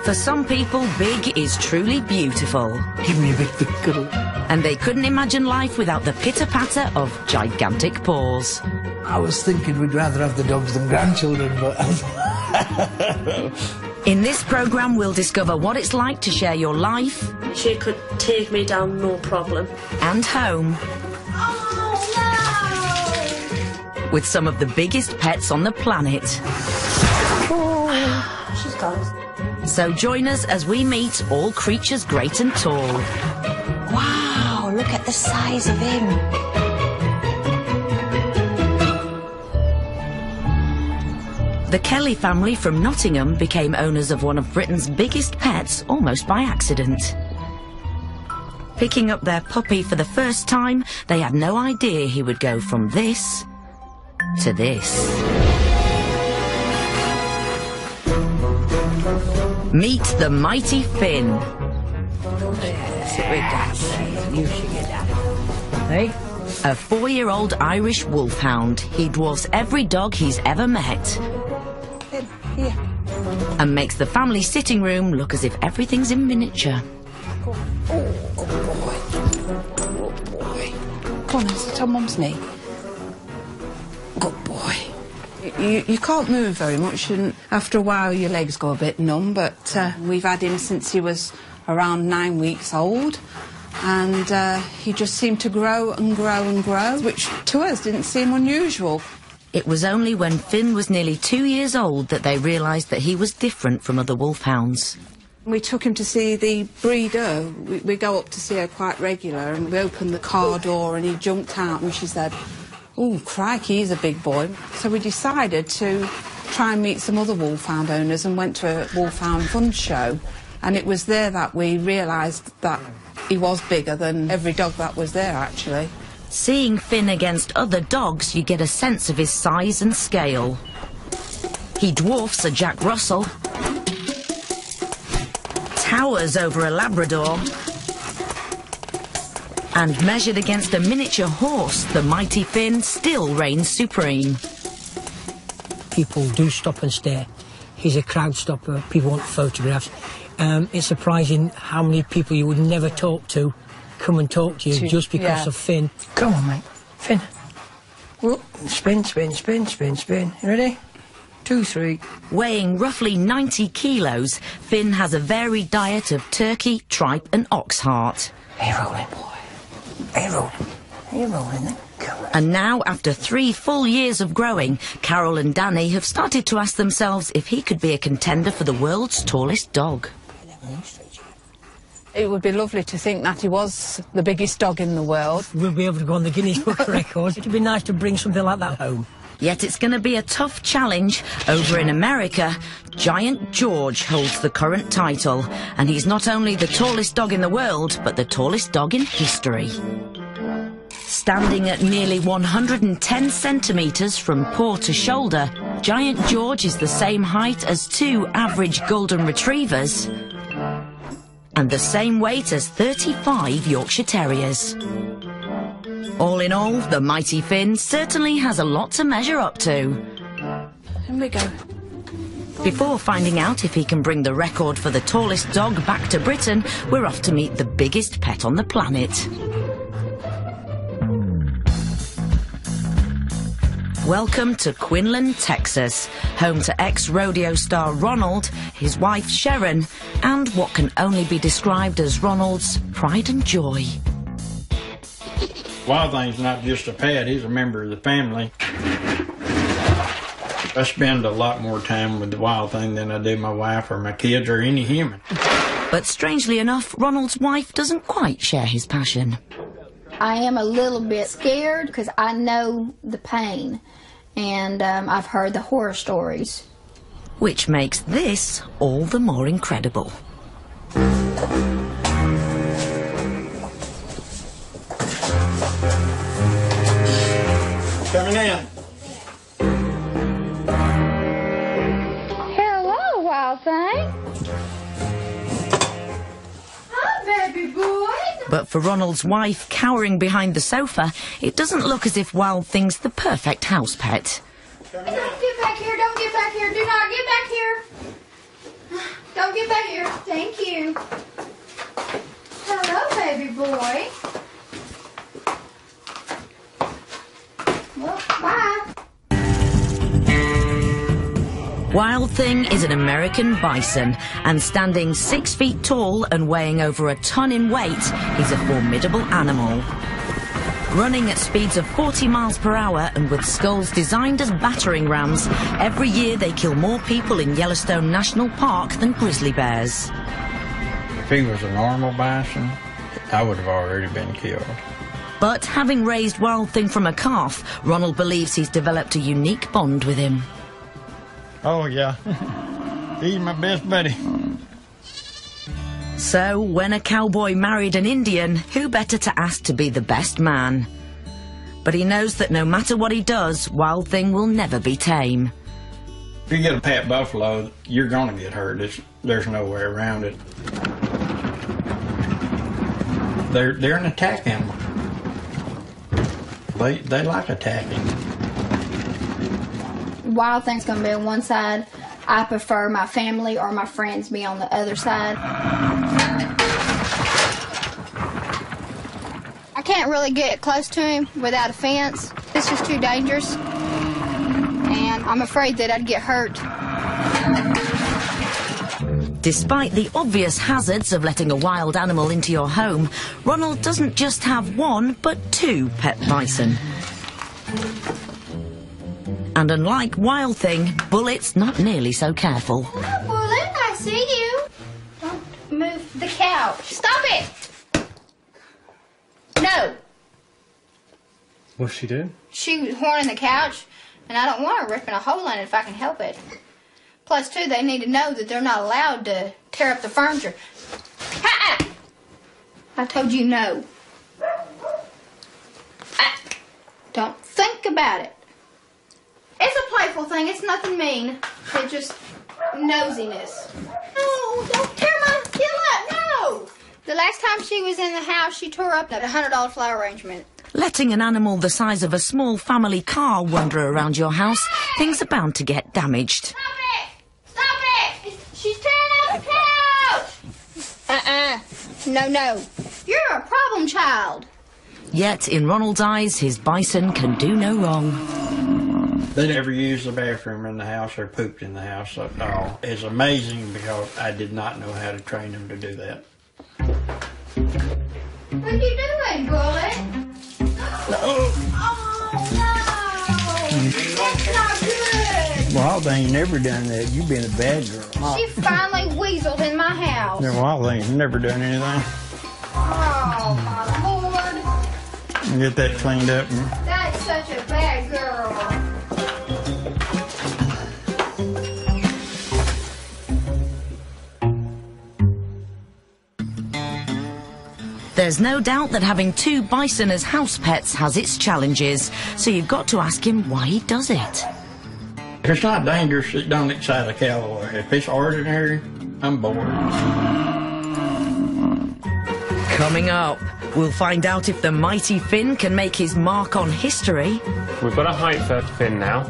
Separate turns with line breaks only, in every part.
For some people, big is truly beautiful.
Give me a big cuddle.
And they couldn't imagine life without the pitter-patter of gigantic paws.
I was thinking we'd rather have the dogs than grandchildren, but...
In this programme, we'll discover what it's like to share your life...
She could take me down, no problem.
...and home...
Oh, no!
...with some of the biggest pets on the planet.
Oh, she's gone.
So join us as we meet all creatures great and tall.
Wow, look at the size of him.
The Kelly family from Nottingham became owners of one of Britain's biggest pets almost by accident. Picking up their puppy for the first time, they had no idea he would go from this to this. Meet the mighty Finn.
You should get that. Hey?
A 4-year-old Irish wolfhound. He dwarfs every dog he's ever met.
Finn, here.
And makes the family sitting room look as if everything's in miniature.
Oh, good boy. Good boy. Come on, sit on Mum's knee. Good boy. You can't move very much, and after a while your legs go a bit numb, but we've had him since he was around 9 weeks old, and he just seemed to grow and grow and grow, which to us didn't seem unusual.
It was only when Finn was nearly 2 years old that they realised that he was different from other wolfhounds.
We took him to see the breeder. We go up to see her quite regular, and we opened the car door and he jumped out and she said, "Oh, crikey, he's a big boy." So we decided to try and meet some other wolfhound owners and went to a wolfhound fun show. And it was there that we realised that he was bigger than every dog that was there, actually.
Seeing Finn against other dogs, you get a sense of his size and scale. He dwarfs a Jack Russell, towers over a Labrador, and measured against a miniature horse, the mighty Finn still reigns supreme.
People do stop and stare. He's a crowd stopper. People want photographs. It's surprising how many people you would never talk to come and talk to you just because of Finn. Come on, mate. Finn. Whoop. Spin, spin, spin, spin, spin. You ready? 2, 3.
Weighing roughly 90 kilos, Finn has a varied diet of turkey, tripe and ox heart.
Hey, rolling, boy. Hey, rolling. Hey, rolling, then. Come on.
And now, after 3 full years of growing, Carol and Danny have started to ask themselves if he could be a contender for the world's tallest dog.
It would be lovely to think that he was the biggest dog in the world.
We'll be able to go on the Guinness Book of Records. It'd be nice to bring something like that home.
Yet it's going to be a tough challenge. Over in America, Giant George holds the current title, and he's not only the tallest dog in the world, but the tallest dog in history. Standing at nearly 110 centimetres from paw to shoulder, Giant George is the same height as 2 average golden retrievers and the same weight as 35 Yorkshire Terriers. All in all, the mighty Finn certainly has a lot to measure up to.
Here we go.
Before finding out if he can bring the record for the tallest dog back to Britain, we're off to meet the biggest pet on the planet. Welcome to Quinlan, Texas, home to ex-rodeo star Ronald, his wife Sharon, and what can only be described as Ronald's pride and joy.
Wild Thing's not just a pet, he's a member of the family. I spend a lot more time with the Wild Thing than I do my wife or my kids or any human.
But strangely enough, Ronald's wife doesn't quite share his passion.
I am a little bit scared because I know the pain, and I've heard the horror stories.
Which makes this all the more incredible.
Coming in.
Hello, Wild Thing. Hi, baby boy.
But for Ronald's wife, cowering behind the sofa, it doesn't look as if Wild Thing's the perfect house pet.
Don't get back here, don't get back here, do not get back here. Don't get back here.
Wild Thing is an American bison, and standing 6 feet tall and weighing over a ton in weight, he's a formidable animal. Running at speeds of 40 miles per hour and with skulls designed as battering rams, every year they kill more people in Yellowstone National Park than grizzly bears.
If he was a normal bison, I would have already been killed.
But having raised Wild Thing from a calf, Ronald believes he's developed a unique bond with him.
Oh, yeah. He's my best buddy.
So, when a cowboy married an Indian, who better to ask to be the best man? But he knows that no matter what he does, Wild Thing will never be tame.
If you get a pet buffalo, you're going to get hurt. There's no way around it. They're an attack animal. They like attacking.
Wild Thing's gonna be on one side. I prefer my family or my friends be on the other side. I can't really get close to him without a fence. It's just too dangerous. And I'm afraid that I'd get hurt.
Despite the obvious hazards of letting a wild animal into your home, Ronald doesn't just have one, but 2 pet bison. And unlike Wild Thing, Bullet's not nearly so careful.
Hello, Bullet. I see you. Don't move the couch. Stop it! No.
What's she doing?
She was horning the couch, and I don't want her ripping a hole in it if I can help it. Plus, too, they need to know that they're not allowed to tear up the furniture. Ha-ha! I told you no. Don't think about it. It's a playful thing. It's nothing mean. It's just nosiness. No, don't tear my kill up. No. The last time she was in the house, she tore up that $100 flower arrangement.
Letting an animal the size of a small family car wander around your house, things are bound to get damaged.
Stop it! Stop it! She's tearing up the couch! No, no. You're a problem child.
Yet, in Ronald's eyes, his bison can do no wrong.
They never used the bathroom in the house or pooped in the house at all. It's amazing because I did not know how to train them to do that.
What are you doing, Bullet? Oh, no! That's not good!
Wild Thing never done that. You've been a bad girl.
She finally weaseled in my house.
Yeah, Wild Thing's never done anything.
Oh, my Lord.
Get that cleaned up.
That's such a bad girl.
There's no doubt that having 2 bison as house pets has its challenges, so you've got to ask him why he does it.
If it's not dangerous, it don't excite a cowboy. If it's ordinary, I'm bored.
Coming up, we'll find out if the mighty Finn can make his mark on history.
We've got a height for Finn now.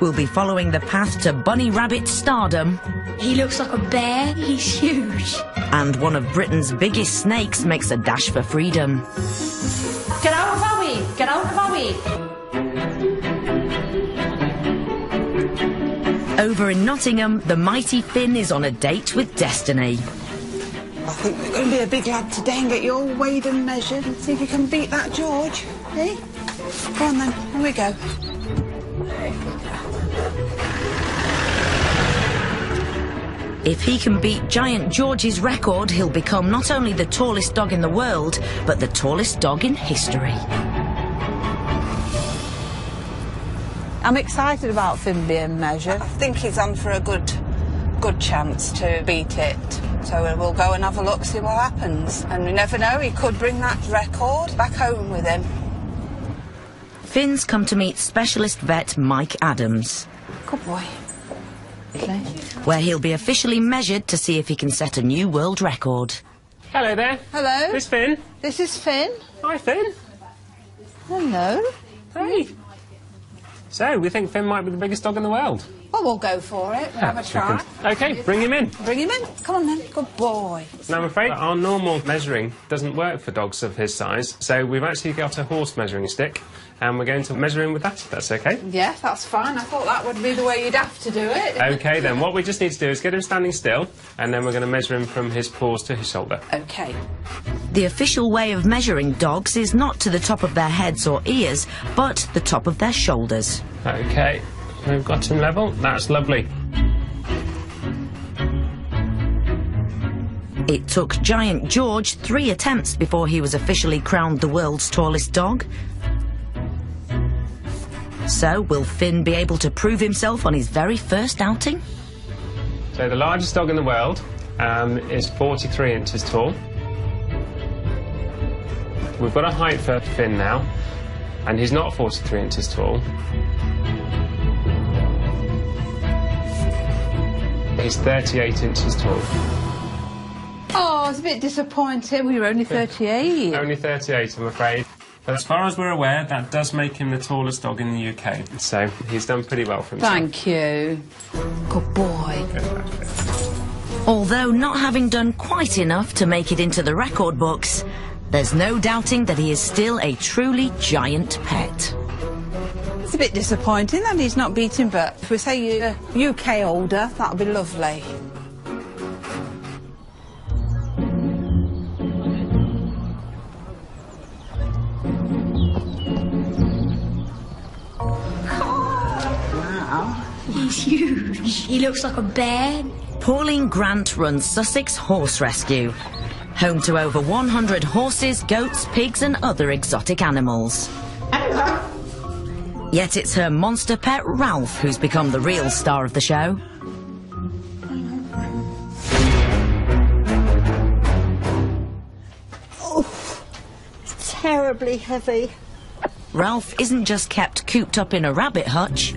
We'll be following the path to bunny rabbit stardom.
He looks like a bear. He's huge.
And one of Britain's biggest snakes makes a dash for freedom.
Get out of our way! Get out of our way!
Over in Nottingham, the mighty Finn is on a date with destiny.
I think we're going to be a big lad today and get you all weighed and measured and see if you can beat that George. Eh? Go on then, here we go.
If he can beat Giant George's record, he'll become not only the tallest dog in the world, but the tallest dog in history.
I'm excited about Finn being measured. I think he's on for a good chance to beat it. So we'll go and have a look, see what happens. And we never know, he could bring that record back home with him.
Finn's come to meet specialist vet Mike Adams.
Good boy.
Where he'll be officially measured to see if he can set a new world record.
Hello there.
Hello.
This Finn.
This is Finn.
Hi, Finn.
Hello.
Hey. So, we think Finn might be the biggest dog in the world.
Well, we'll go for it. We'll have a try.
OK, bring him in.
Bring him in. Come on then. Good boy.
Now, I'm afraid our normal measuring doesn't work for dogs of his size, so we've actually got a horse measuring stick, and we're going to measure him with that, if that's OK.
Yeah, that's fine. I thought that would be the way you'd have to do it.
OK, then what we just need to do is get him standing still, and then we're going to measure him from his paws to his shoulder.
OK.
The official way of measuring dogs is not to the top of their heads or ears, but the top of their shoulders.
OK, we've got him level. That's lovely.
It took Giant George 3 attempts before he was officially crowned the world's tallest dog. So, will Finn be able to prove himself on his very first outing?
So the largest dog in the world is 43 inches tall. We've got a height for Finn now, and he's not 43 inches tall. He's 38 inches tall.
Oh, it's a bit disappointing. We were only 38.
Only 38, I'm afraid. But as far as we're aware, that does make him the tallest dog in the UK. So he's done pretty well for himself.
Thank you. Good boy.
Although not having done quite enough to make it into the record books, there's no doubting that he is still a truly giant pet.
It's a bit disappointing that he's not beaten, but if we say you're UK older, that'll be lovely.
He's huge. He looks like a bear.
Pauline Grant runs Sussex Horse Rescue, home to over 100 horses, goats, pigs and other exotic animals. Yet it's her monster pet Ralph who's become the real star of the show.
Oh, it's terribly heavy.
Ralph isn't just kept cooped up in a rabbit hutch.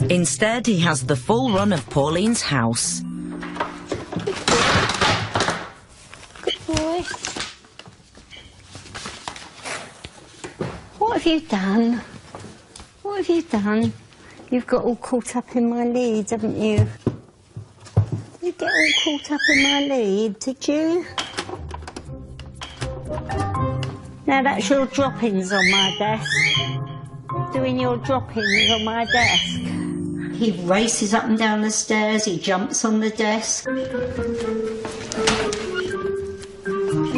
Instead, he has the full run of Pauline's house.
Good boy. What have you done? What have you done? You've got all caught up in my lead, haven't you? You get all caught up in my lead, did you? Now that's your droppings on my desk. Doing your droppings on my desk. He races up and down the stairs, he jumps on the desk. And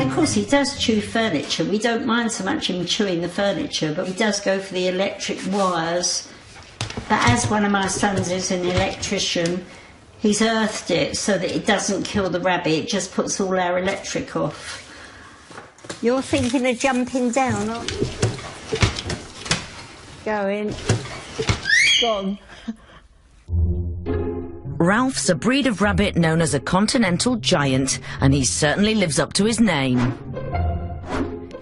of course he does chew furniture. We don't mind so much him chewing the furniture, but he does go for the electric wires. But as one of my sons is an electrician, he's earthed it so that it doesn't kill the rabbit, it just puts all our electric off. You're thinking of jumping down, aren't you? Going. Gone.
Ralph's a breed of rabbit known as a continental giant, and he certainly lives up to his name.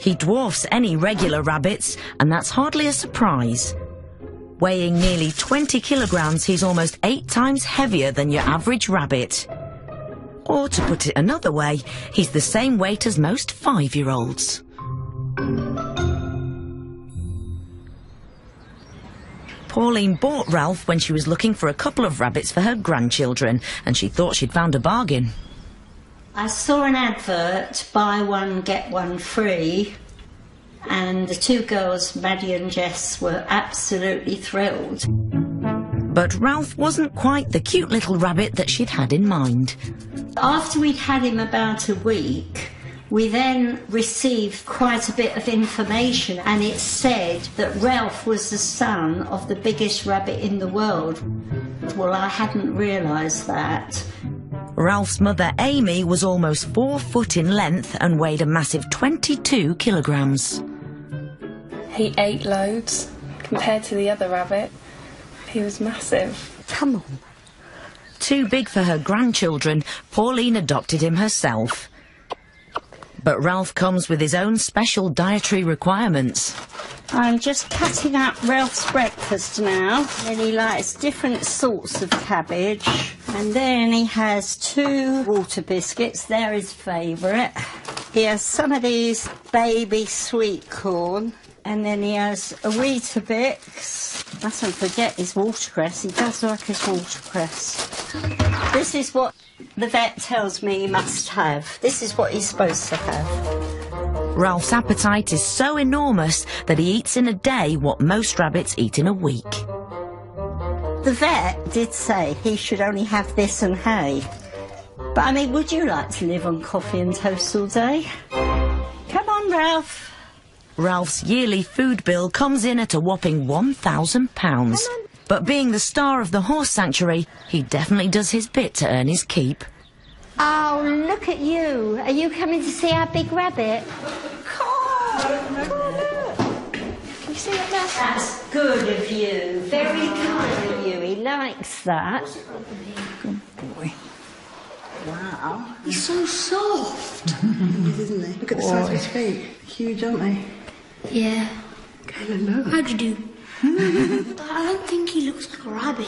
He dwarfs any regular rabbits, and that's hardly a surprise. Weighing nearly 20 kilograms, he's almost 8 times heavier than your average rabbit. Or, to put it another way, he's the same weight as most 5-year-olds. Pauline bought Ralph when she was looking for a couple of rabbits for her grandchildren, and she thought she'd found a bargain.
I saw an advert, buy one, get one free, and the 2 girls, Maddie and Jess, were absolutely thrilled.
But Ralph wasn't quite the cute little rabbit that she'd had in mind.
After we'd had him about a week, we then received quite a bit of information, and it said that Ralph was the son of the biggest rabbit in the world. Well, I hadn't realised that.
Ralph's mother, Amy, was almost 4 foot in length and weighed a massive 22 kilograms.
He ate loads compared to the other rabbit. He was massive.
Come on.
Too big for her grandchildren, Pauline adopted him herself. But Ralph comes with his own special dietary requirements.
I'm just cutting up Ralph's breakfast now. And he likes different sorts of cabbage. And then he has 2 water biscuits. They're his favourite. He has some of these baby sweet corn. And then he has a Weetabix. Mustn't forget his watercress. He does like his watercress. This is what the vet tells me he must have. This is what he's supposed to have.
Ralph's appetite is so enormous that he eats in a day what most rabbits eat in a week.
The vet did say he should only have this and hay. But, I mean, would you like to live on coffee and toast all day? Come on, Ralph.
Ralph's yearly food bill comes in at a whopping £1,000. But being the star of the horse sanctuary, he definitely does his bit to earn his keep.
Oh, look at you. Are you coming to see our big rabbit? Come on, can you see it now? That's good of you. Very kind of you. He likes that. Good boy.
Wow. He's so soft. He is, isn't he? Look at the size of his feet. Huge, aren't they?
Yeah.
Kayla, look.
How'd you do? I don't think he looks like a rabbit.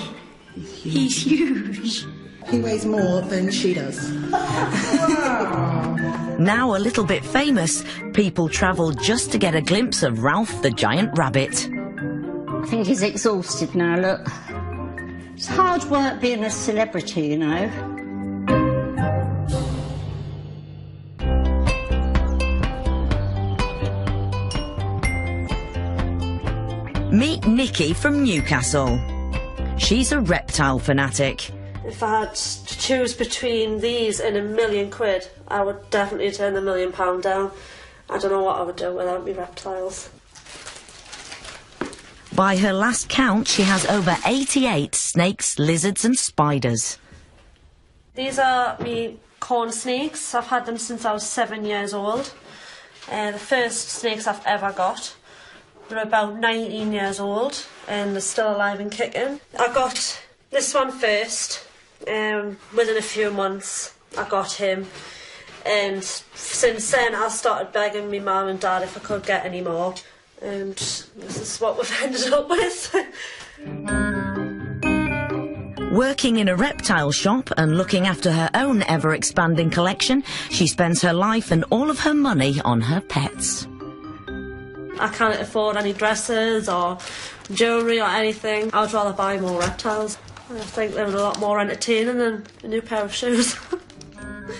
He's huge.
He weighs more than she does.
Now a little bit famous, people travel just to get a glimpse of Ralph the giant rabbit.
I think he's exhausted now, look. It's hard work being a celebrity, you know.
Meet Nikki from Newcastle. She's a reptile fanatic.
If I had to choose between these and £1 million, I would definitely turn the £1 million down. I don't know what I would do without me reptiles.
By her last count, she has over 88 snakes, lizards and spiders.
These are me corn snakes. I've had them since I was 7 years old. The first snakes I've ever got. They're about 19 years old and they're still alive and kicking. I got this one first. Within a few months I got him, and since then I started begging my mum and dad if I could get any more, and this is what we've ended up with.
Working in a reptile shop and looking after her own ever-expanding collection, she spends her life and all of her money on her pets.
I can't afford any dresses or jewellery or anything. I'd rather buy more reptiles. I think they were a lot more entertaining than a new pair of shoes.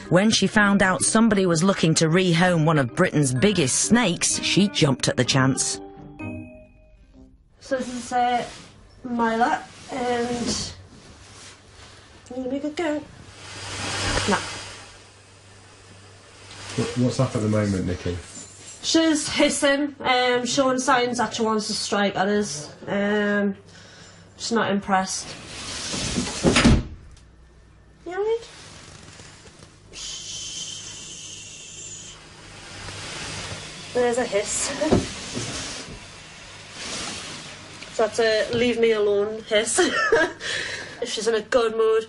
When she found out somebody was looking to rehome one of Britain's biggest snakes, she jumped at the chance.
So this is Myla, and I'm going to make it go. No.
What's up at the moment, Nikki?
She's hissing, showing signs that she wants to strike at us. She's not impressed. You alright? Shh. There's a hiss. So that's a leave me alone hiss. If she's in a good mood,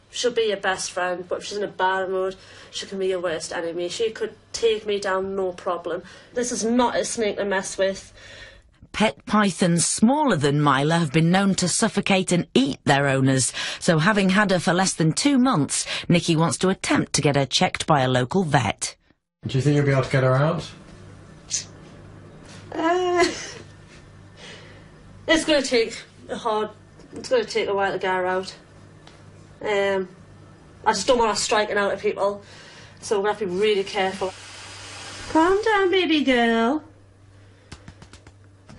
she'll be your best friend, but if she's in a bad mood, she can be your worst enemy. She could take me down, no problem. This is not a snake to mess with.
Pet pythons smaller than Myla have been known to suffocate and eat their owners, so having had her for less than 2 months, Nikki wants to attempt to get her checked by a local vet.
Do you think you'll be able to get her out?
It's going to take a while to get her out. I just don't want her striking out at people, so we're going to have to be really careful. Calm down, baby girl.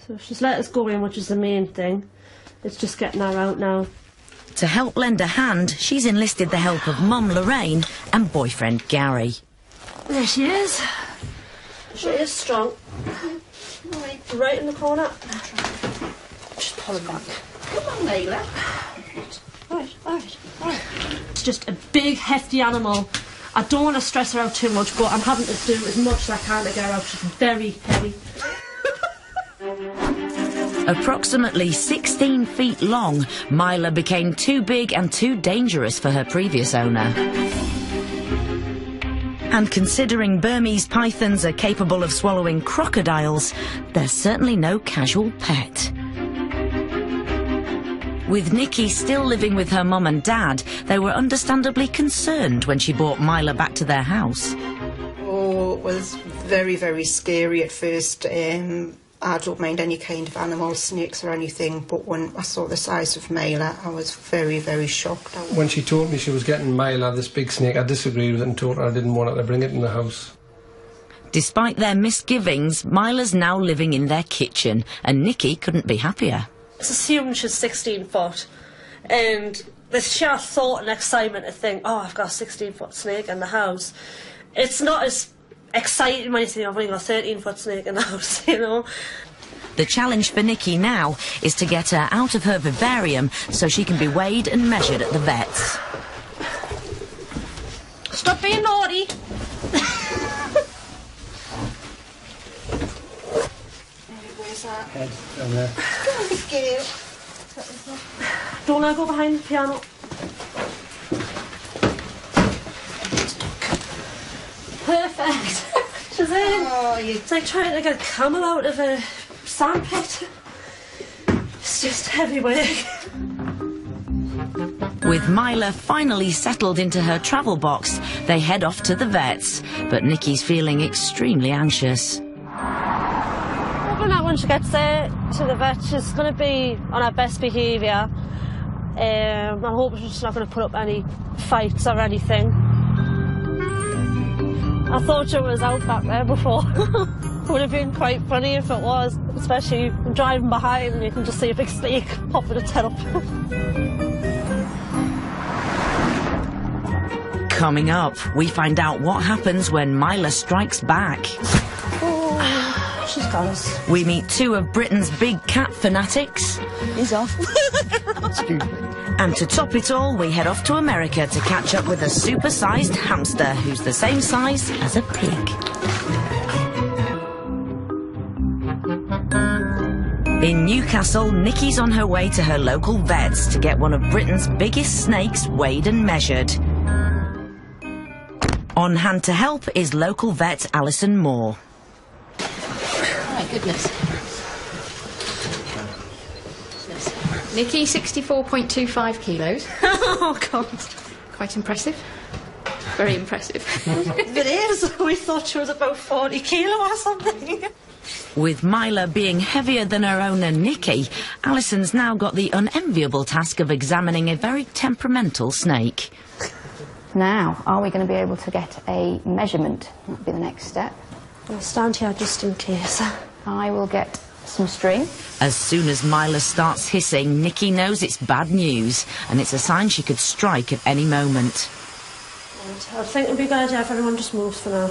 So she's let us go in, which is the main thing. It's just getting her out now.
To help lend a hand, she's enlisted the help of Mum Lorraine and boyfriend Gary.
There she is. She is strong. Right in the corner. Just pull her back.
Come on, Layla.
Alright. It's just a big, hefty animal. I don't want to stress her out too much, but I'm having to do as much as I can to get her out. She's very heavy.
Approximately 16 feet long, Myla became too big and too dangerous for her previous owner. And considering Burmese pythons are capable of swallowing crocodiles, they're certainly no casual pet. With Nikki still living with her mum and dad, they were understandably concerned when she brought Myla back to their house.
Oh, it was very, very scary at first. I don't mind any kind of animals, snakes or anything, but when I saw the size of Myla, I was very, very shocked.
When she told me she was getting Myla, this big snake, I disagreed with it and told her I didn't want her to bring it in the house.
Despite their misgivings, Myla's now living in their kitchen, and Nikki couldn't be happier.
It's assumed she's 16 foot, and the sheer thought and excitement to think, oh, I've got a 16-foot snake in the house. It's not as exciting when you think I've only got a 13-foot snake in the house, you know.
The challenge for Nikki now is to get her out of her vivarium so she can be weighed and measured at the vets.
Stop being naughty! Where's that?
Head down there.
Don't let her go behind the piano. Perfect. She's in.
Oh,
it's like trying to get a camel out of a sandpit. It's just heavy work.
With Myla finally settled into her travel box, they head off to the vets, but Nikki's feeling extremely anxious.
Hoping that when she gets there to the vet, she's going to be on her best behaviour. I'm hoping she's not going to put up any fights or anything. I thought she was out back there before. It would have been quite funny if it was, especially driving behind and you can just see a big snake popping its head up.
Coming up, we find out what happens when Myla strikes back.
Oh, she's got us.
We meet two of Britain's big cat fanatics.
He's off.
Excuse me. And to top it all, we head off to America to catch up with a super-sized hamster who's the same size as a pig. In Newcastle, Nikki's on her way to her local vets to get one of Britain's biggest snakes weighed and measured. On hand to help is local vet Alison Moore.
Oh my goodness. Nikki, 64.25 kilos.
Oh, God.
Quite impressive. Very impressive.
It is. We thought she was about 40 kilo or something.
With Myla being heavier than her owner Nikki, Alison's now got the unenviable task of examining a very temperamental snake.
Now, are we going to be able to get a measurement? That'll be the next step.
I'll stand here just in case.
I will get some string.
As soon as Myla starts hissing, Nikki knows it's bad news, and it's a sign she could strike at any moment.
And I think it'd be a good idea if everyone just moves for now.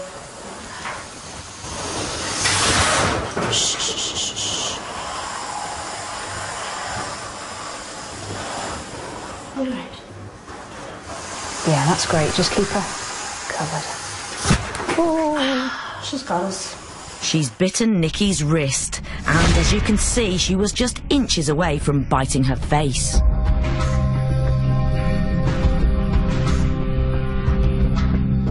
Shh, shh, shh, shh. All right.
Yeah, that's great. Just keep her covered.
Oh, she's got us.
She's bitten Nikki's wrist, and as you can see, she was just inches away from biting her face.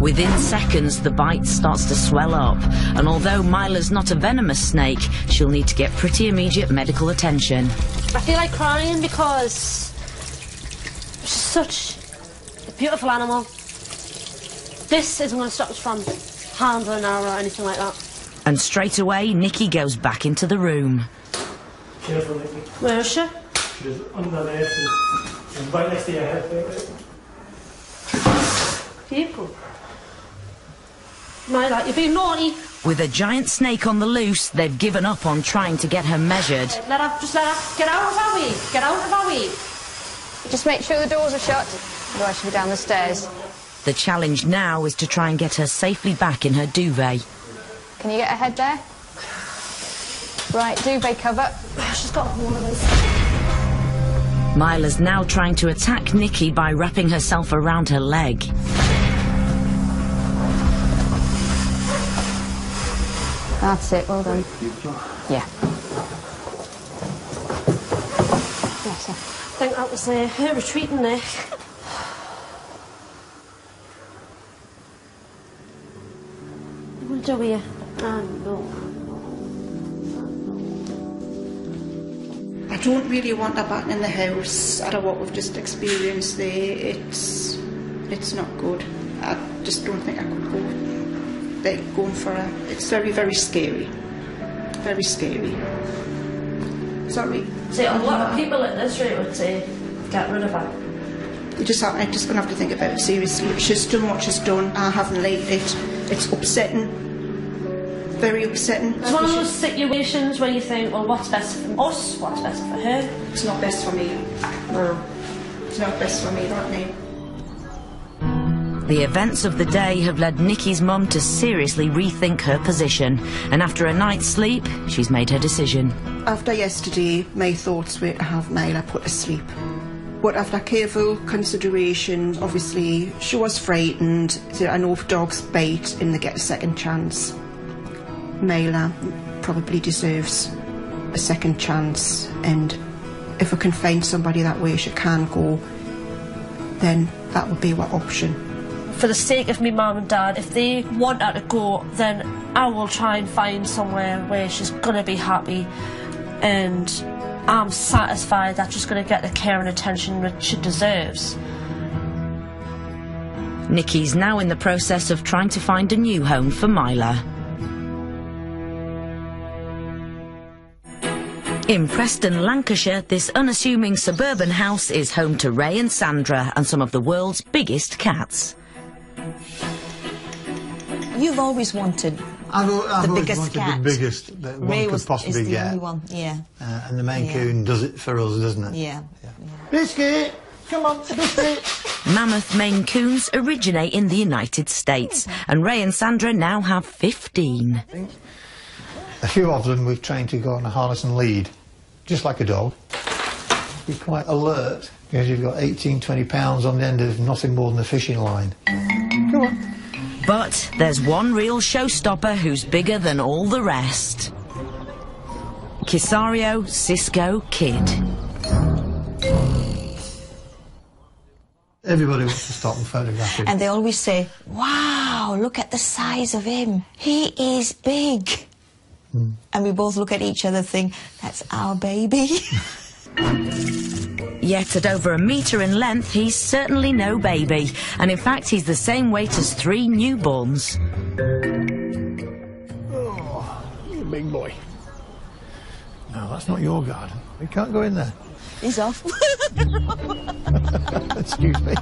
Within seconds, the bite starts to swell up, and although Myla's not a venomous snake, she'll need to get pretty immediate medical attention.
I feel like crying because she's such a beautiful animal. This isn't going to stop us from handling her or anything like that.
And straight away, Nikki goes back into the room.
Careful, Nikki.
Where is she?
She's under there. She's right next to your head.
People. Myla, you're being naughty.
With a giant snake on the loose, they've given up on trying to get her measured.
Just let her. Get out of our way. Get out of our way.
Just make sure the doors are shut, otherwise she'll be down the stairs.
The challenge now is to try and get her safely back in her duvet.
Can you get her head there? Right, duvet cover.
She's got one of us.
Myla's now trying to attack Nikki by wrapping herself around her leg.
That's it, well done. Yeah. Yes, sir.
I think that was her retreating neck. What do we? No.
I don't really want her back in the house after what we've just experienced there. It's not good. I just don't think I could go there going for her. It's very, very scary. very scary. Sorry.
See, a lot of people in this room would say, get rid of her.
I'm just going to have to think about it seriously. She's done what she's done. I haven't liked it. It's upsetting. Very upsetting.
It's one of those situations where you think, well, what's best for us? What's best for her?
It's not best for me. No. It's not best for me, that name.
The events of the day have led Nikki's mum to seriously rethink her position, and after a night's sleep, she's made her decision.
After yesterday, my thoughts were to have Myla put to sleep. But after careful consideration, obviously, she was frightened. I know if dogs bite and they get a second chance, Myla probably deserves a second chance, and if I can find somebody that way she can go, then that would be our option.
For the sake of me mum and dad, if they want her to go, then I will try and find somewhere where she's going to be happy and I'm satisfied that she's going to get the care and attention that she deserves.
Nikki's now in the process of trying to find a new home for Myla. In Preston, Lancashire, this unassuming suburban house is home to Ray and Sandra and some of the world's biggest cats.
You've always wanted
I've
the biggest
wanted
cat.
the biggest that
Ray
one could possibly
is the
get.
only one. Yeah.
And the Maine Coon does it for us, doesn't it?
Yeah.
Biscuit! Come on, Biscuit!
Mammoth Maine Coons originate in the United States, and Ray and Sandra now have 15.
A few of them we've trained to go on a harness and lead, just like a dog. Be quite alert, because you've got 18, 20 pounds on the end of nothing more than a fishing line. Come on.
But there's one real showstopper who's bigger than all the rest. Kisario Cisco Kid.
Everybody wants to stop and photograph him.
And they always say, wow, look at the size of him. He is big. And we both look at each other and think, that's our baby.
Yet at over 1 metre in length, he's certainly no baby. And in fact, he's the same weight as 3 newborns.
Oh, you big boy. No, that's not your garden. You can't go in there.
He's off.
Excuse me.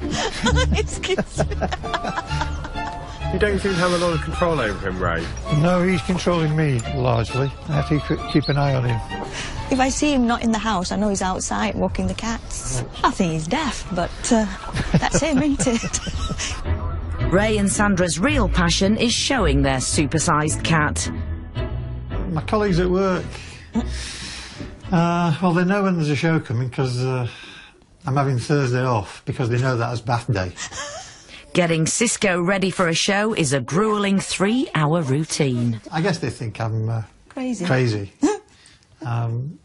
Excuse me.
You don't seem to have a lot of control over him, Ray.
No, he's controlling me, largely. I have to keep an eye on him.
If I see him not in the house, I know he's outside walking the cats. I think he's deaf, but that's him, isn't it?
Ray and Sandra's real passion is showing their supersized cat.
My colleagues at work, well, they know when there's a show coming because I'm having Thursday off because they know that as bath day.
Getting Cisco ready for a show is a gruelling 3-hour routine.
I guess they think I'm
crazy.
And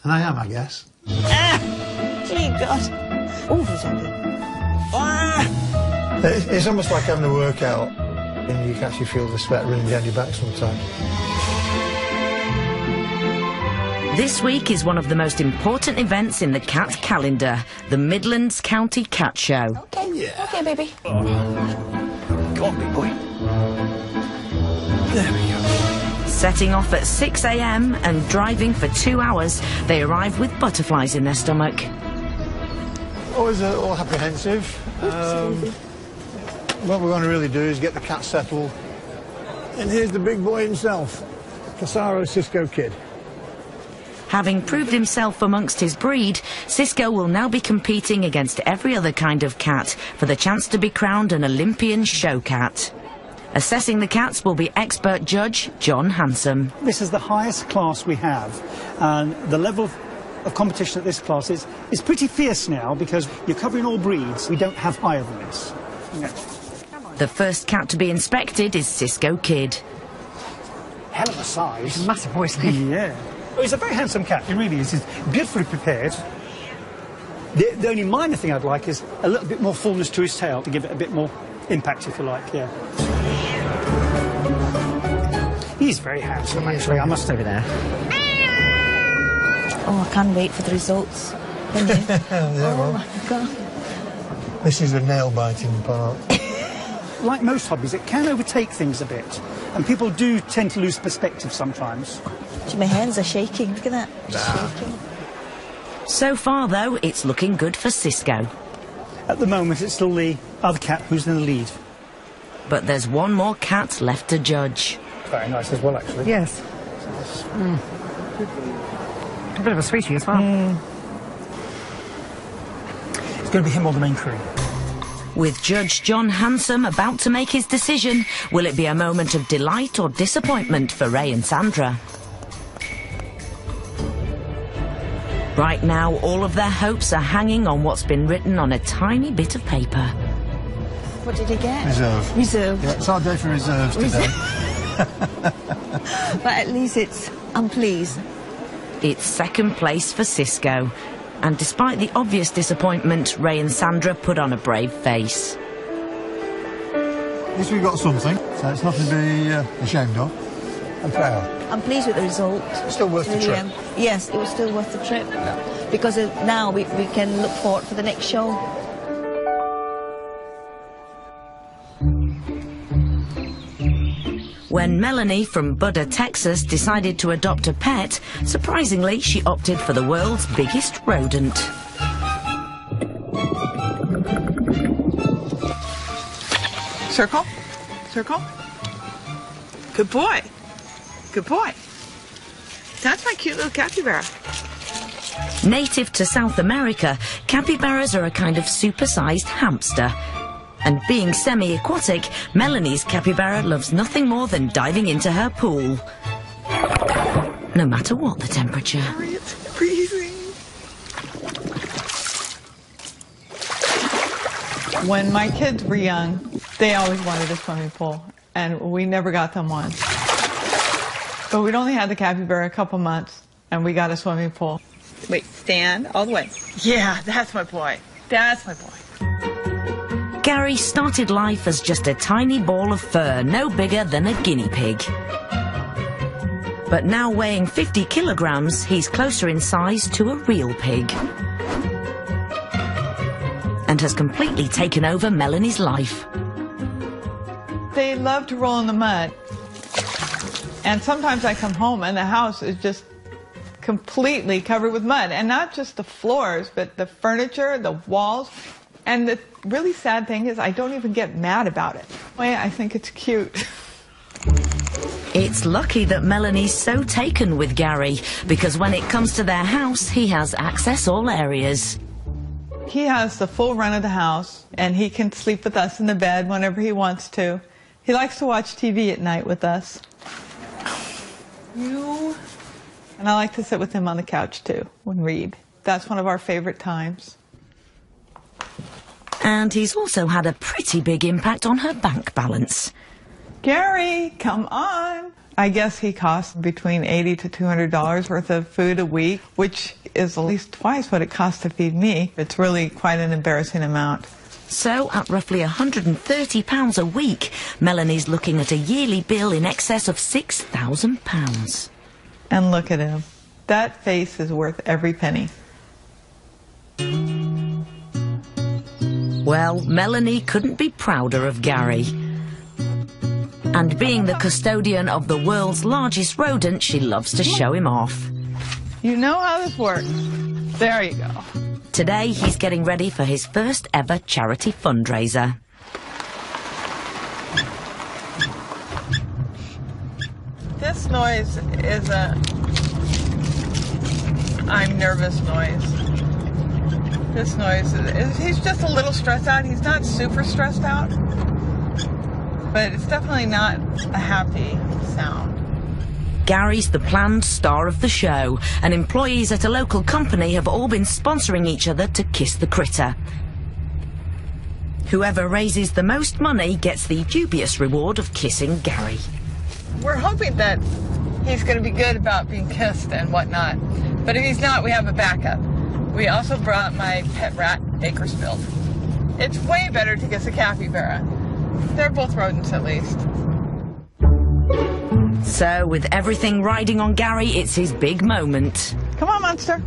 I am, I guess.
Gee, God. Oh, he's happy.
It's almost like having a workout, and you can actually feel the sweat running down your back sometimes.
This week is one of the most important events in the cat calendar, the Midlands County Cat Show.
Okay, yeah. Okay, baby.
Go on, big boy. There we go.
Setting off at 6 a.m. and driving for 2 hours, they arrive with butterflies in their stomach.
Always all apprehensive. What we want to really do is get the cat settled. And here's the big boy himself, Casaro Cisco Kid.
Having proved himself amongst his breed, Cisco will now be competing against every other kind of cat for the chance to be crowned an Olympian show cat. Assessing the cats will be expert judge John Hansom.
This is the highest class we have, and the level of competition at this class is pretty fierce now because you're covering all breeds. We don't have higher than this. No.
The first cat to be inspected is Cisco Kid.
Hell of a size.
He's a massive boy, isn't he?
Yeah. Well, he's a very handsome cat, he really is. He's beautifully prepared. The only minor thing I'd like is a little bit more fullness to his tail to give it a bit more impact, if you like, yeah. He's very handsome, actually, I must over there.
Oh, I can't wait for the results. Oh, my God.
This is the nail-biting part.
Like most hobbies, it can overtake things a bit, and people do tend to lose perspective sometimes.
My hands are shaking. Look at that. Shaking.
So far, though, it's looking good for Cisco.
At the moment, it's still the other cat who's in the lead.
But there's one more cat left to judge.
Very nice as well, actually.
Yes. A bit of a sweetie as well.
It's going to be him or the main crew.
With Judge John Handsome about to make his decision, will it be a moment of delight or disappointment for Ray and Sandra? Right now, all of their hopes are hanging on what's been written on a tiny bit of paper.
What did he get?
Reserve.
Reserve.
Yeah, it's our day for reserves today.
But at least I'm pleased.
It's second place for Cisco. And despite the obvious disappointment, Ray and Sandra put on a brave face.
At least we got something, so it's nothing to be ashamed of. I'm proud.
I'm pleased with the result.
Still worth the trip.
Yes, it was still worth the trip. Yeah. Because now we can look forward for the next show.
When Melanie from Buda, Texas decided to adopt a pet, surprisingly she opted for the world's biggest rodent.
Circle. Circle. Good boy. Good boy. That's my cute little capybara.
Native to South America, capybaras are a kind of supersized hamster. And being semi-aquatic, Melanie's capybara loves nothing more than diving into her pool. No matter what the temperature.
It's freezing.
When my kids were young, they always wanted a swimming pool, and we never got them one. But we'd only had the capybara a couple months, and we got a swimming pool.
Wait, stand all the way. Yeah, that's my boy. That's my boy.
Gary started life as just a tiny ball of fur, no bigger than a guinea pig. But now weighing 50 kilograms, he's closer in size to a real pig. And has completely taken over Melanie's life.
They love to roll in the mud. And sometimes I come home and the house is just completely covered with mud. And not just the floors, but the furniture, the walls. And the really sad thing is I don't even get mad about it. I think it's cute.
It's lucky that Melanie's so taken with Gary, because when it comes to their house, he has access all areas.
He has the full run of the house, and he can sleep with us in the bed whenever he wants to. He likes to watch TV at night with us. And I like to sit with him on the couch, too, and read. That's one of our favorite times.
And he's also had a pretty big impact on her bank balance.
Gary, come on. I guess he costs between $80 to $200 worth of food a week, which is at least twice what it costs to feed me. It's really quite an embarrassing amount.
So, at roughly £130 a week, Melanie's looking at a yearly bill in excess of £6,000.
And look at him. That face is worth every penny.
Well, Melanie couldn't be prouder of Gary. And being the custodian of the world's largest rodent, she loves to show him off.
You know how this works. There you go.
Today, he's getting ready for his first ever charity fundraiser.
This noise is a I'm nervous noise. This noise he's just a little stressed out. He's not super stressed out, but it's definitely not a happy sound.
Gary's the planned star of the show, and employees at a local company have all been sponsoring each other to kiss the critter. Whoever raises the most money gets the dubious reward of kissing Gary.
We're hoping that he's going to be good about being kissed and whatnot, but if he's not, we have a backup. We also brought my pet rat, Bakersfield. It's way better to kiss a capybara. They're both rodents, at least.
So, with everything riding on Gary, it's his big moment.
Come on, monster.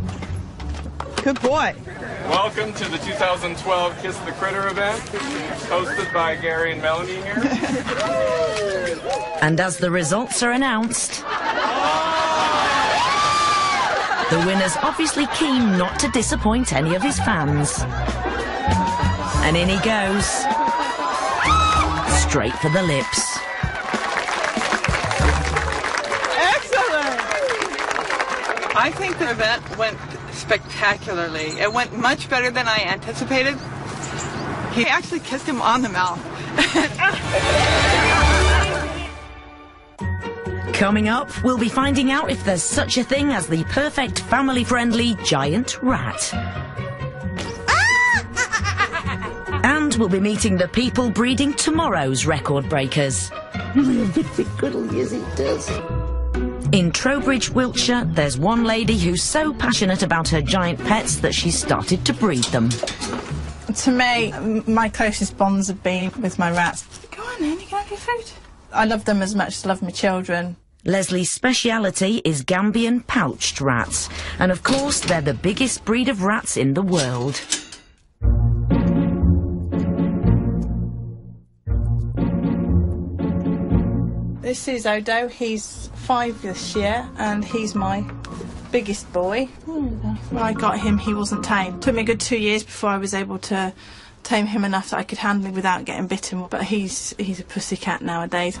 Good boy.
Welcome to the 2012 Kiss the Critter event, hosted by Gary and Melanie here.
And as the results are announced... The winner's obviously keen not to disappoint any of his fans. And in he goes. Straight for the lips.
Excellent! I think the event went spectacularly. It went much better than I anticipated. He actually kissed him on the mouth.
Coming up, we'll be finding out if there's such a thing as the perfect family-friendly giant rat. And we'll be meeting the people breeding tomorrow's record breakers.
Big griddle, yes it does.
In Trowbridge, Wiltshire, there's one lady who's so passionate about her giant pets that she's started to breed them.
To me, my closest bonds have been with my rats. Go on then, you can have your food. I love them as much as I love my children.
Leslie's speciality is Gambian pouched rats, and of course they're the biggest breed of rats in the world.
This is Odo, he's 5 this year, and he's my biggest boy. When I got him, he wasn't tame. It took me a good 2 years before I was able to tame him enough that I could handle him without getting bitten, but he's a pussycat nowadays.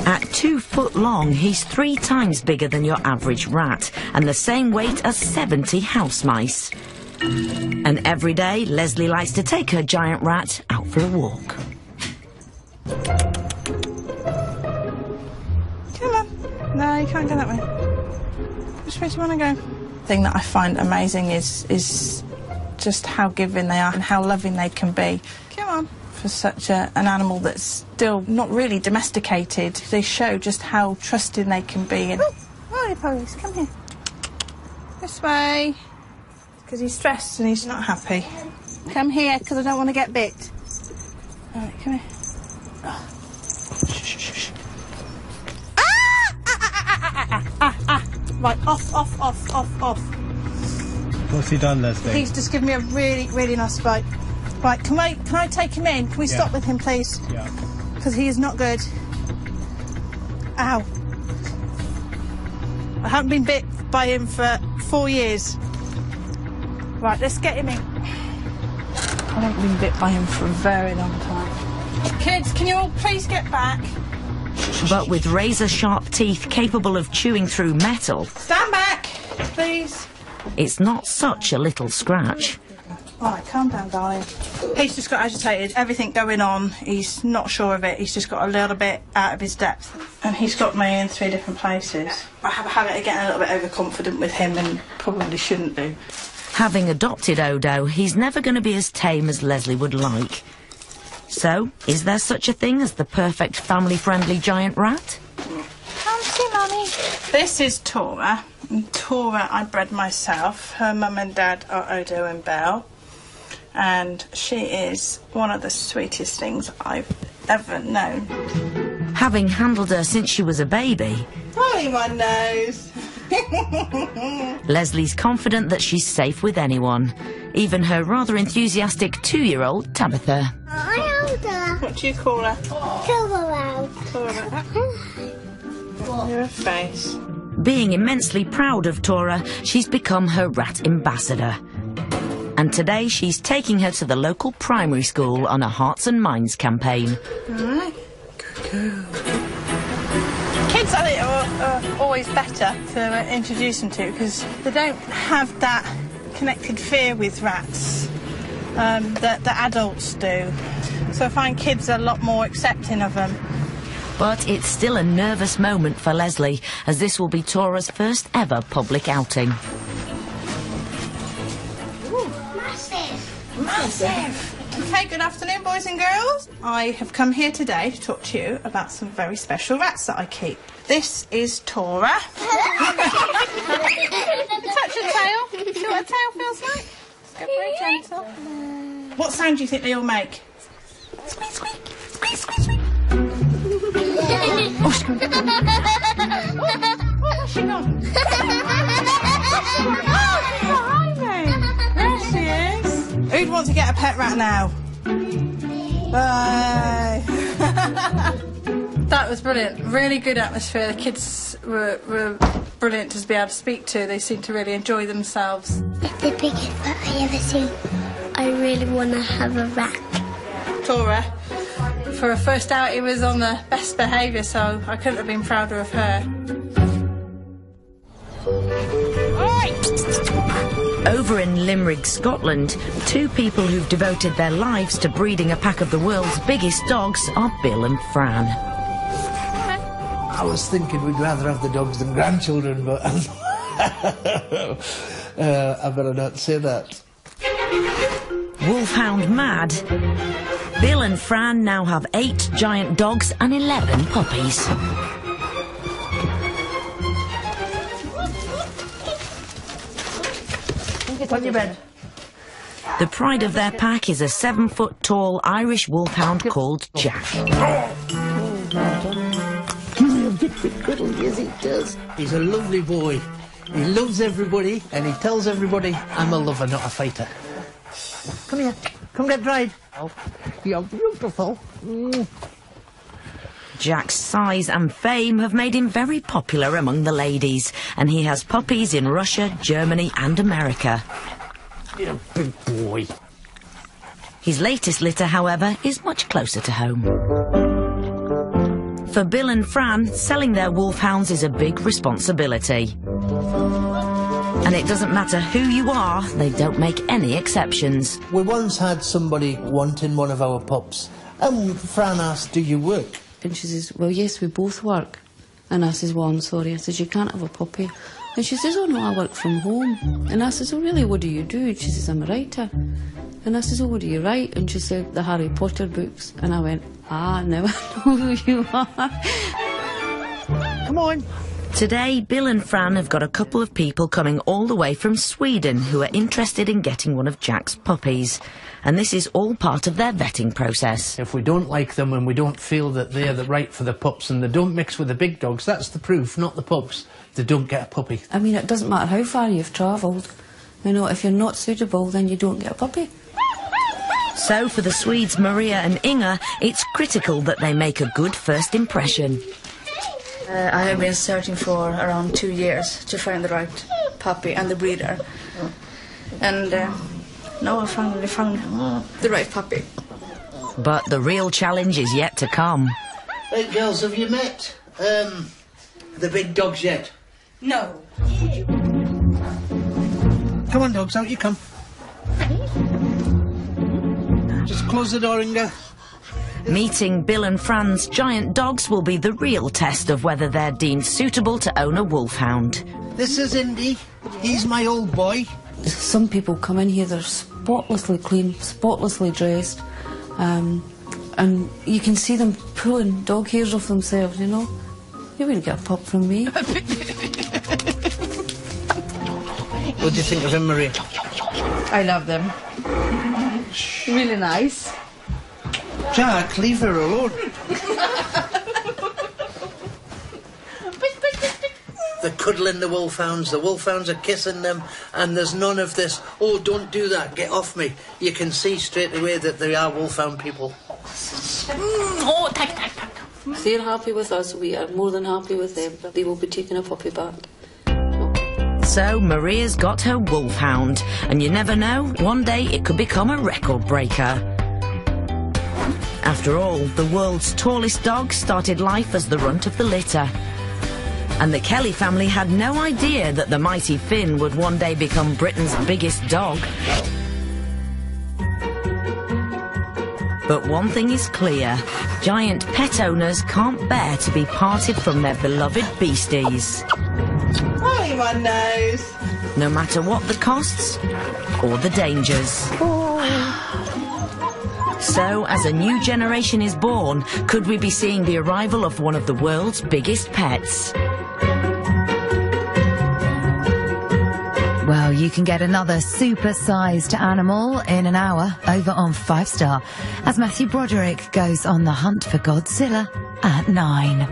At 2 foot long, he's 3 times bigger than your average rat, and the same weight as 70 house mice. And every day, Leslie likes to take her giant rat out for a walk.
Come on. No, you can't go that way. Which way do you want to go? The thing that I find amazing is just how giving they are and how loving they can be. Come on. For such an animal that's still not really domesticated, they show just how trusting they can be. And oh, police, come here. This way. Because he's stressed and he's not happy. Come here, because I don't want to get bit. All right, come here. Oh. Shh, shh, shh. Right, off.
What's he done, Leslie?
He's just given me a really, really nice bite. Right, can I take him in? Can we stop with him, please?
Yeah.
Because he is not good. Ow. I haven't been bit by him for 4 years. Right, let's get him in. I haven't been bit by him for a very long time. Kids, can you all please get back?
But with razor-sharp teeth capable of chewing through metal...
Stand back, please.
It's not such a little scratch.
All right, calm down, darling. He's just got agitated, everything going on. He's not sure of it. He's just got a little bit out of his depth. And he's got me in 3 different places. I have a habit of getting a little bit overconfident with him and probably shouldn't do.
Having adopted Odo, he's never going to be as tame as Leslie would like. So, is there such a thing as the perfect family-friendly giant rat?
Come see Mummy. This is Tora. And Tora I bred myself. Her mum and dad are Odo and Belle. And she is one of the sweetest things I've ever known.
Having handled her since she was a baby...
Only one knows.
Leslie's confident that she's safe with anyone. Even her rather enthusiastic 2-year-old Tabitha.
What do you call her?
Tora.
Your face.
Being immensely proud of Tora, she's become her rat ambassador. And today she's taking her to the local primary school on a Hearts and Minds campaign.
All right. Good. Kids, I think, are always better to introduce them to because they don't have that connected fear with rats that the adults do. So I find kids are a lot more accepting of them.
But it's still a nervous moment for Leslie, as this will be Tora's first ever public outing.
Ooh, massive.
Okay, good afternoon, boys and girls. I have come here today to talk to you about some very special rats that I keep. This is Tora. Touch your tail. See what a tail feels like? Let's go very gentle. What sound do you think they all make? Squeak, squeak, squeak, squeak, squeak. Oh, she's gone. Where's she gone? Oh, she's behind me. There she is. Who'd want to get a pet rat now? Bye. That was brilliant. Really good atmosphere. The kids were brilliant to be able to speak to. They seem to really enjoy themselves.
It's the biggest rat I ever seen. I really want to have a rat.
Tora, for her first outing, was on the best behaviour, so I couldn't have been prouder of her.
Over in Limerick, Scotland, two people who've devoted their lives to breeding a pack of the world's biggest dogs are Bill and Fran.
I was thinking we'd rather have the dogs than grandchildren, but I better not say that.
Wolfhound mad, Bill and Fran now have 8 giant dogs and 11 puppies.
On your bed.
The pride of their pack is a 7-foot-tall Irish wolfhound called Jack.
Yes, he does. He's a lovely boy. He loves everybody, and he tells everybody, I'm a lover, not a fighter. Come here. Come get dried. Oh, you're beautiful.
Jack's size and fame have made him very popular among the ladies, and he has puppies in Russia, Germany and America.
You're a big boy.
His latest litter, however, is much closer to home. For Bill and Fran, selling their wolfhounds is a big responsibility. And it doesn't matter who you are, they don't make any exceptions.
We once had somebody wanting one of our pups, and Fran asked, do you work?
And she says, well, yes, we both work. And I says, well, I'm sorry. I says, you can't have a puppy. And she says, oh, no, I work from home. And I says, oh, really, what do you do? And she says, I'm a writer. And I says, oh, what do you write? And she said, the Harry Potter books. And I went, ah, now I know who you are.
Come on.
Today, Bill and Fran have got a couple of people coming all the way from Sweden who are interested in getting one of Jack's puppies. And this is all part of their vetting process.
If we don't like them and we don't feel that they're the right for the pups and they don't mix with the big dogs, that's the proof, not the pups. They don't get a puppy.
I mean, it doesn't matter how far you've travelled. You know, if you're not suitable, then you don't get a puppy.
So for the Swedes Maria and Inga, it's critical that they make a good first impression.
I have been searching for around 2 years to find the right puppy and the breeder. And now I finally found the right puppy.
But the real challenge is yet to come.
Hey, girls, have you met the big dogs yet?
No.
Come on, dogs, out you come. Just close the door and go.
Meeting Bill and Fran's giant dogs will be the real test of whether they're deemed suitable to own a wolfhound.
This is Indy. He's my old boy.
Some people come in here, they're spotlessly clean, spotlessly dressed, and you can see them pulling dog hairs off themselves, you know. You wouldn't get a pup from me.
What do you think of him, Maria?
I love them. Really nice.
Jack, leave her alone. They're cuddling the wolfhounds are kissing them, and there's none of this, oh, don't do that, get off me. You can see straight away that they are wolfhound people.
They're happy with us, we are more than happy with them, but they will be taking a puppy back.
So Maria's got her wolfhound, and you never know, one day it could become a record breaker. After all, the world's tallest dog started life as the runt of the litter. And the Kelly family had no idea that the mighty Finn would one day become Britain's biggest dog. But one thing is clear, giant pet owners can't bear to be parted from their beloved beasties.
Molly, my nose.
No matter what the costs or the dangers. So, as a new generation is born, could we be seeing the arrival of one of the world's biggest pets?
Well, you can get another super-sized animal in an hour over on 5 Star as Matthew Broderick goes on the hunt for Godzilla at 9.